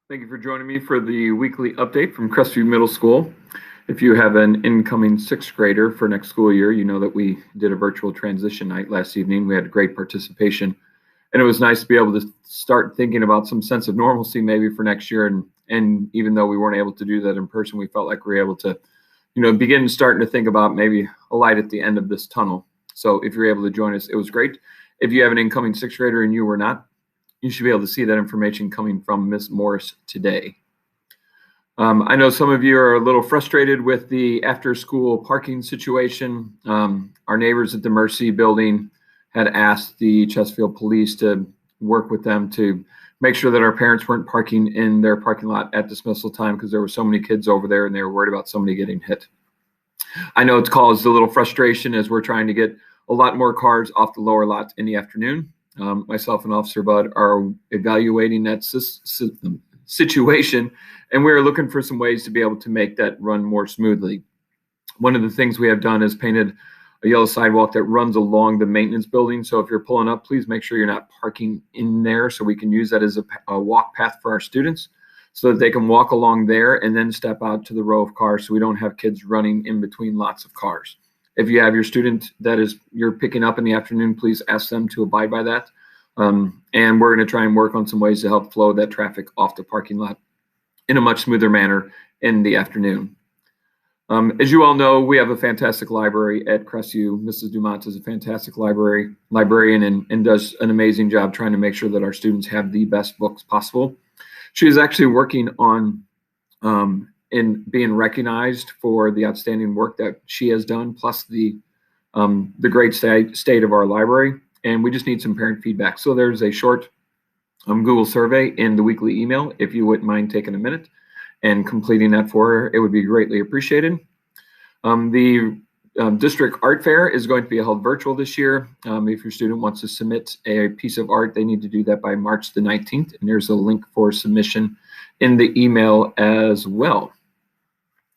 Thank you for joining me for the weekly update from Crestview Middle School. If you have an incoming sixth grader for next school year, you know that we did a virtual transition night last evening. We had great participation, and it was nice to be able to start thinking about some sense of normalcy maybe for next year. And even though we weren't able to do that in person, we felt like we were able to, begin starting to think about maybe a light at the end of this tunnel. So if you're able to join us, it was great. If you have an incoming sixth grader and you were not, you should be able to see that information coming from Ms. Morris today. I know some of you are a little frustrated with the after-school parking situation. Our neighbors at the Mercy building had asked the Chesterfield Police to work with them to make sure that our parents weren't parking in their parking lot at dismissal time because there were so many kids over there and they were worried about somebody getting hit. I know it's caused a little frustration as we're trying to get a lot more cars off the lower lot in the afternoon. Myself and Officer Bud are evaluating that situation, and we're looking for some ways to be able to make that run more smoothly. One of the things we have done is painted a yellow sidewalk that runs along the maintenance building. So if you're pulling up, please make sure you're not parking in there so we can use that as a walk path for our students so that they can walk along there and then step out to the row of cars so we don't have kids running in between lots of cars. If you have your student that you're picking up in the afternoon, please ask them to abide by that. And we're going to try and work on some ways to help flow that traffic off the parking lot in a much smoother manner in the afternoon. As you all know, we have a fantastic library at Crestview. Mrs. Dumont is a fantastic librarian and does an amazing job trying to make sure that our students have the best books possible. She is actually working on in being recognized for the outstanding work that she has done, plus the great state of our library. And we just need some parent feedback. So there's a short Google survey in the weekly email. If you wouldn't mind taking a minute and completing that for her, it would be greatly appreciated. The district art fair is going to be held virtual this year. If your student wants to submit a piece of art, they need to do that by March the 19th. And there's a link for submission in the email as well.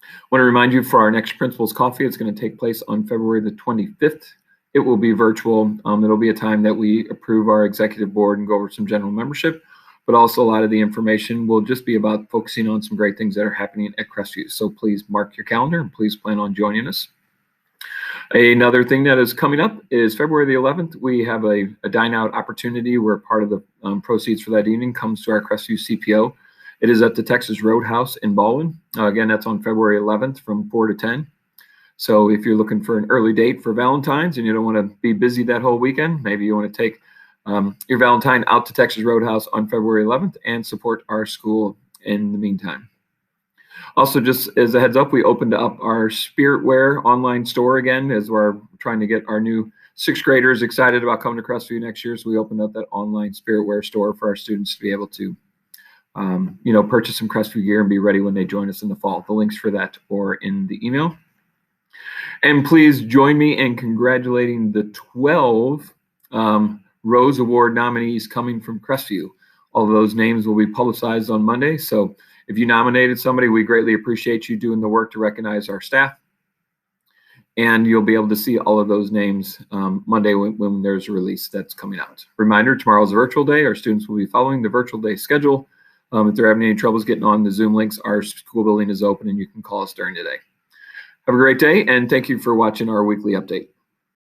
I want to remind you for our next Principal's Coffee, it's going to take place on February the 25th. It will be virtual. It'll be a time that we approve our executive board and go over some general membership, but also a lot of the information will just be about focusing on some great things that are happening at Crestview. So please mark your calendar and please plan on joining us. Another thing that is coming up is February the 11th. We have a dine out opportunity where part of the proceeds for that evening comes to our Crestview CPO. It is at the Texas Roadhouse in Baldwin. Again, that's on February 11th from 4 to 10. So if you're looking for an early date for Valentine's and you don't want to be busy that whole weekend, maybe you want to take your Valentine out to Texas Roadhouse on February 11th and support our school in the meantime. Also, just as a heads up, we opened up our Spiritwear online store again as we're trying to get our new sixth graders excited about coming to Crestview next year. So we opened up that online Spiritwear store for our students to be able to purchase some Crestview gear and be ready when they join us in the fall. The links for that are in the email. And please join me in congratulating the 12 Rose Award nominees coming from Crestview. All of those names will be publicized on Monday. So if you nominated somebody, we greatly appreciate you doing the work to recognize our staff. And you'll be able to see all of those names Monday when there's a release that's coming out. Reminder, tomorrow's a virtual day. Our students will be following the virtual day schedule. If they're having any troubles getting on the Zoom links, our school building is open and you can call us during the day. Have a great day, and thank you for watching our weekly update.